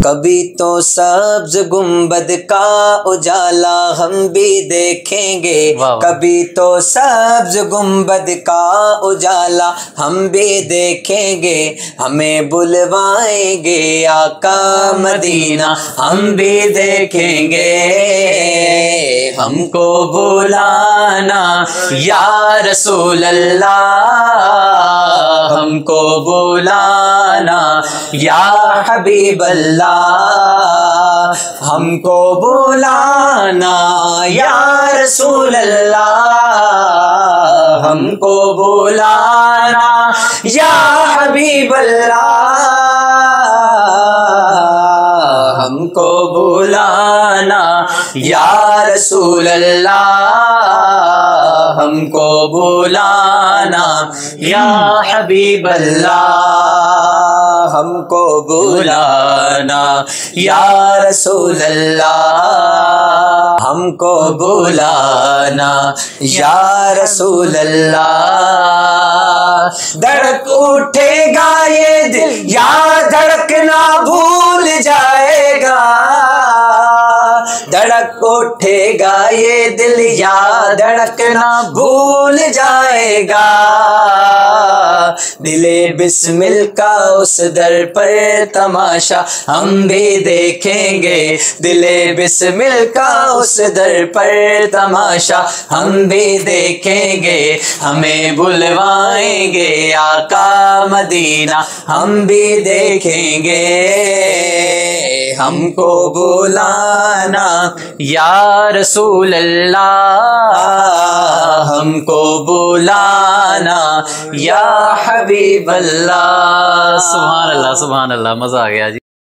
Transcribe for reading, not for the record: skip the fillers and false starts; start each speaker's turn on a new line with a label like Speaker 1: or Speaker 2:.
Speaker 1: کبھی تو سبز گنبد کا اجالا ہم بھی دیکھیں گے، کبھی تو سبز گنبد کا اجالا ہم بھی دیکھیں گے، ہمیں بلوائیں گے آقا مدینہ ہم بھی دیکھیں گے، ہم کو بلانا یا رسول اللہ، ہم کو بلانا یا حبیب اللہ، ہم کو بلانا یا رسول اللہ، ہم کو بلانا یا حبیب اللہ، ہم کو بلانا یا رسول اللہ، ہم کو بلانا یا حبیب اللہ، ہم کو بلانا یا رسول اللہ، ہم کو بلانا یا رسول اللہ، دھڑک اٹھے گا یہ دل یا دھڑکنا بھول جائے گا، دھڑک اٹھے گا یہ دل یا دھڑکنا بھول جائے گا، دل بسمل کا اس در پر تماشا ہم بھی دیکھیں گے، دل بسمل کا اس در پر تماشا ہم بھی دیکھیں گے، ہمیں بلوائیں گے آقا مدینہ ہم بھی دیکھیں گے، ہم کو بلانا یا رسول اللہ، ہم کو بلانا یا حبیب اللہ۔ سبحان اللہ سبحان اللہ، مزہ آ گیا جی۔